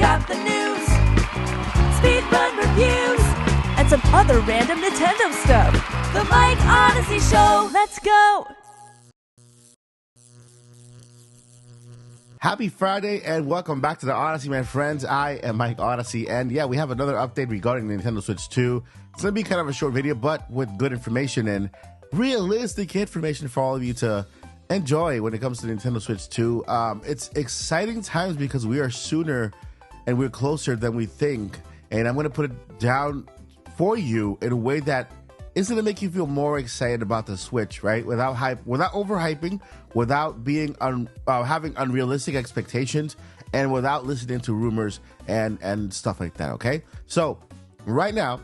got the news, speedrun reviews, and some other random Nintendo stuff. The Mike Odyssey Show. Let's go. Happy Friday and welcome back to the Odyssey, my friends. I am Mike Odyssey, and yeah, we have another update regarding the Nintendo Switch 2. It's going to be kind of a short video, but with good information and realistic information for all of you to enjoy when it comes to the Nintendo Switch 2. It's exciting times because we are sooner and we're closer than we think, and I'm going to put it down for you in a way that is going to make you feel more excited about the Switch, right? Without hype, without overhyping, without being having unrealistic expectations, and without listening to rumors and stuff like that. Okay, so right now,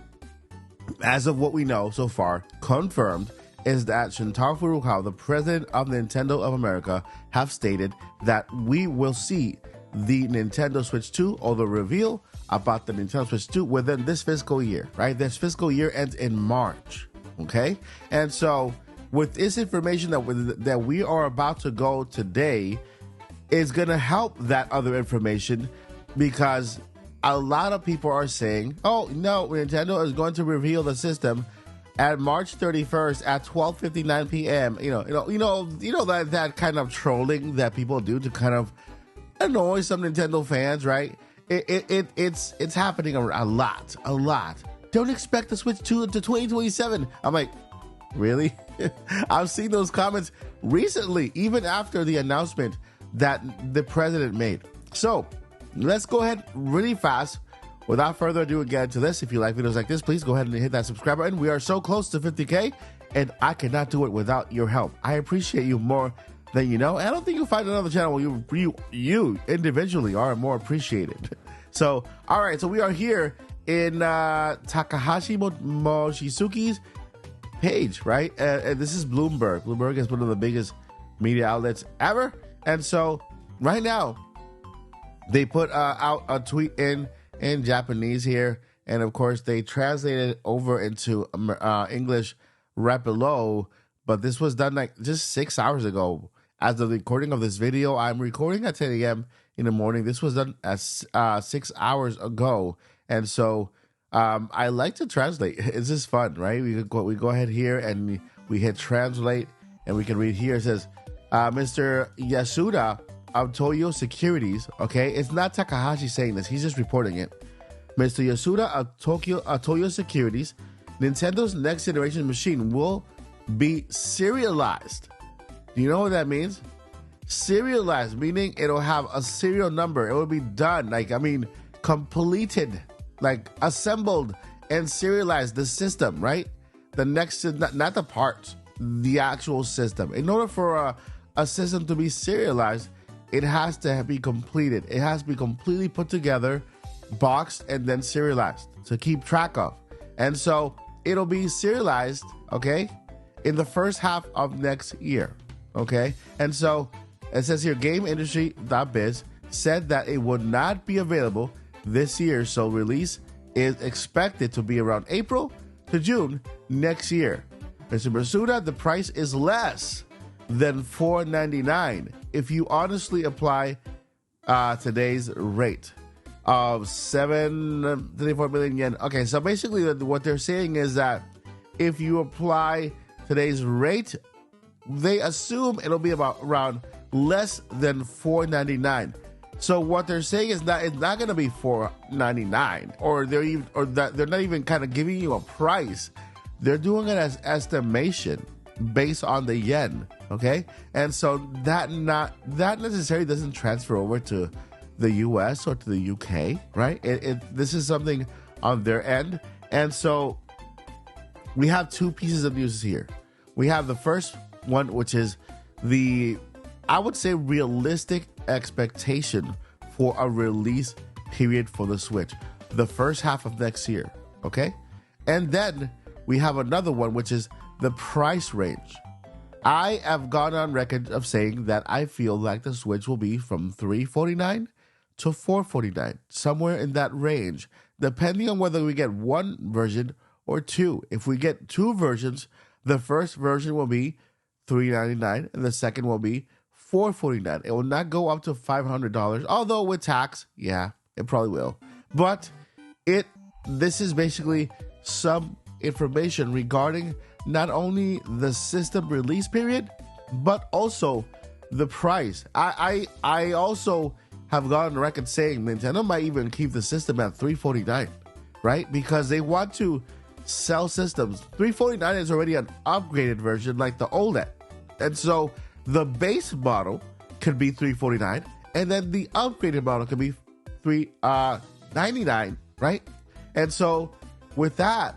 as of what we know so far, confirmed is that Shintaro Furukawa, the president of Nintendo of America, have stated that we will see the Nintendo Switch 2 or the reveal about the Nintendo Switch 2 within this fiscal year, right? This fiscal year ends in March, okay? And so with this information that we are about to go today is going to help that other information, because a lot of people are saying, oh, no, Nintendo is going to reveal the system at March 31st at 12:59 p.m. You know that kind of trolling that people do to kind of annoy some Nintendo fans, right? It's happening a lot. Don't expect the Switch 2 until 2027. I'm like, really? I've seen those comments recently, even after the announcement that the president made. So let's go ahead really fast. Without further ado, and get into this. If you like videos like this, please go ahead and hit that subscribe button. We are so close to 50K, and I cannot do it without your help. I appreciate you more than you know. I don't think you'll find another channel where you individually are more appreciated. So, all right. So we are here in Takahashi Mochizuki's page, right? And this is Bloomberg. Bloomberg is one of the biggest media outlets ever. And so right now, they put out a tweet in Japanese here, and of course they translated it over into English right below, but this was done like just 6 hours ago. As the recording of this video, I'm recording at 10 a.m. in the morning. This was done as 6 hours ago, and so I like to translate. It's just fun, right? We go ahead here and we hit translate, and we can read here. It says, Mr. Yasuda of Toyo Securities, okay? It's not Takahashi saying this. He's just reporting it. Mr. Yasuda of Toyo Securities, Nintendo's next generation machine will be serialized. Do you know what that means? Serialized, meaning it'll have a serial number. It will be done, completed, assembled and serialized, the system, right? The next, not the parts, the actual system. In order for a system to be serialized, it has to be completed. It has to be completely put together, boxed, and then serialized to keep track of. And so it'll be serialized, okay, in the first half of next year, okay? And so it says here, GameIndustry.biz said that it would not be available this year, so release is expected to be around April to June next year. Mr. Masuda, the price is less than $499 if you honestly apply today's rate of 734 million yen. Okay, so basically what they're saying is that if you apply today's rate, they assume it'll be about around less than $499. So what they're saying is that it's not going to be $499, or they're not even kind of giving you a price. They're doing it as estimation based on the yen, okay? And so that necessarily doesn't transfer over to the US or to the UK, right? This is something on their end. And so we have two pieces of news here. We have the first one, which is I would say, realistic expectation for a release period for the Switch, the first half of next year, okay? And then we have another one, which is the price range. I have gone on record of saying that I feel like the Switch will be from $349 to $449, somewhere in that range, depending on whether we get one version or two. If we get two versions, the first version will be $399 and the second will be $449. It will not go up to $500, although with tax, yeah, It probably will. But this is basically some information regarding not only the system release period, but also the price. I also have gone on record saying Nintendo might even keep the system at $349, right? Because they want to sell systems. $349 is already an upgraded version like the OLED. And so the base model could be $349, and then the upgraded model could be $399, right? And so with that,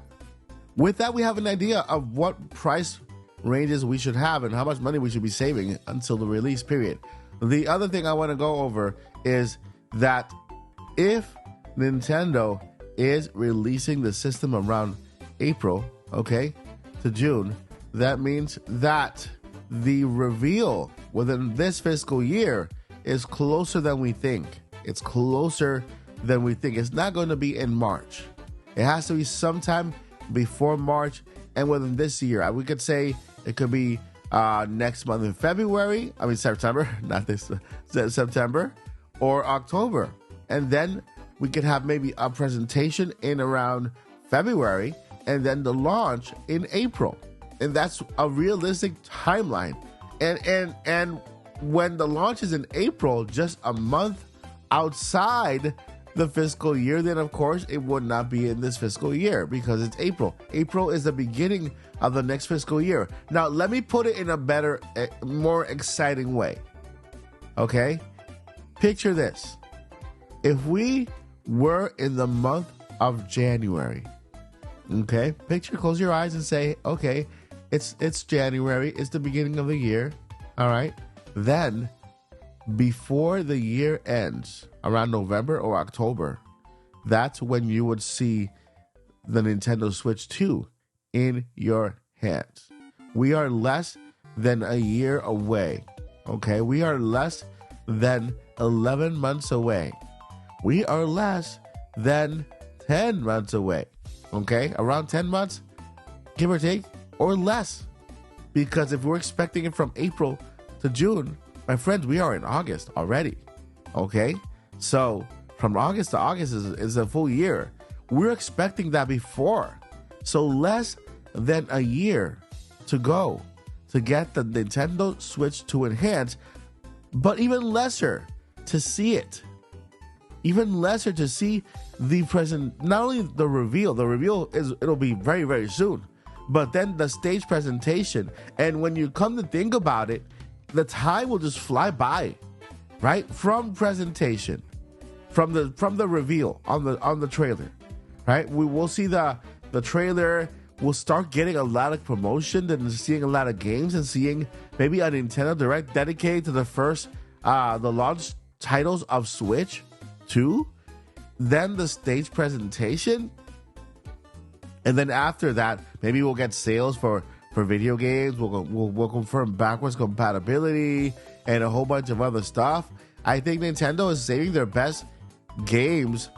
we have an idea of what price ranges we should have and how much money we should be saving until the release period. The other thing I want to go over is that if Nintendo is releasing the system around April, okay, to June, that means that the reveal within this fiscal year is closer than we think. It's closer than we think. It's not going to be in March. It has to be sometime before March and within this year. We could say it could be next month in September, not this, September or October. And then we could have maybe a presentation in around February and then the launch in April. And that's a realistic timeline. And when the launch is in April, just a month outside the fiscal year, then of course it would not be in this fiscal year because it's April. April is the beginning of the next fiscal year. Now, let me put it in a better, more exciting way. Okay? Picture this. If we were in the month of January, okay? Close your eyes and say, okay, it's January, it's the beginning of the year, all right? Then, before the year ends, around November or October, that's when you would see the Nintendo Switch 2 in your hands. We are less than a year away, okay? We are less than 11 months away. We are less than 10 months away, okay? Around 10 months, give or take, or less. Because if we're expecting it from April to June, my friends, we are in August already, okay? So from August to August is a full year. We're expecting that before. So less than a year to go to get the Nintendo Switch 2 enhanced, but even lesser to see it. Even lesser to see the present, not only the reveal it'll be very, very soon, but then the stage presentation. And when you come to think about it, the time will just fly by, right? From presentation, from the reveal on the trailer, right? We will see the trailer. We'll start getting a lot of promotion and seeing a lot of games and seeing maybe a Nintendo Direct dedicated to the first the launch titles of Switch 2, then the stage presentation, and then after that, maybe we'll get sales for video games. We'll confirm backwards compatibility and a whole bunch of other stuff. I think Nintendo is saving their best games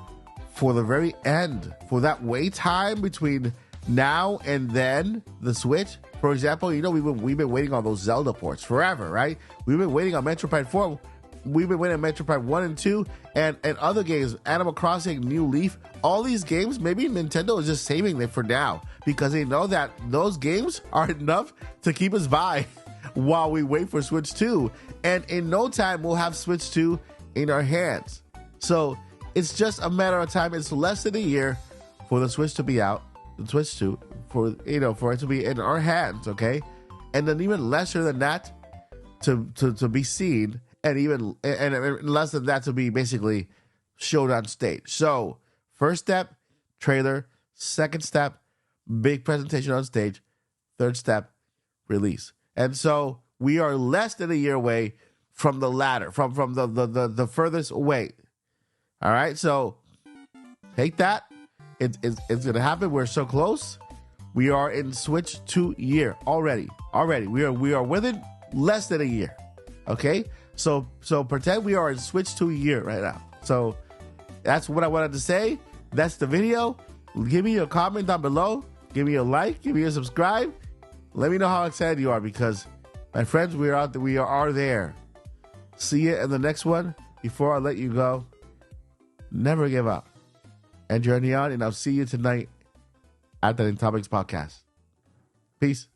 for the very end, for that wait time between now and then the Switch. For example, we've been waiting on those Zelda ports forever, right? We've been waiting on Metroid 4. We've been waiting on Metroid 1 and 2 and other games, Animal Crossing, New Leaf, all these games. Maybe Nintendo is just saving them for now because they know that those games are enough to keep us by while we wait for Switch 2. And in no time, we'll have Switch 2 in our hands. So it's just a matter of time. It's less than a year for the Switch to be out, the Switch 2, for it to be in our hands, okay? And then even lesser than that to be seen. And even less than that to be basically showed on stage. So, first step, trailer. Second step, big presentation on stage. Third step, release. And so we are less than a year away from the latter, from the furthest away. All right, so take that. It's going to happen. We're so close. We are in Switch 2 year already. We are within less than a year. Okay. So pretend we are in Switch 2 year right now. So that's what I wanted to say. That's the video. Give me a comment down below. Give me a like. Give me a subscribe. Let me know how excited you are because, my friends, we are there. See you in the next one. Before I let you go, Never give up. And journey on, and I'll see you tonight at the Nintopics Podcast. Peace.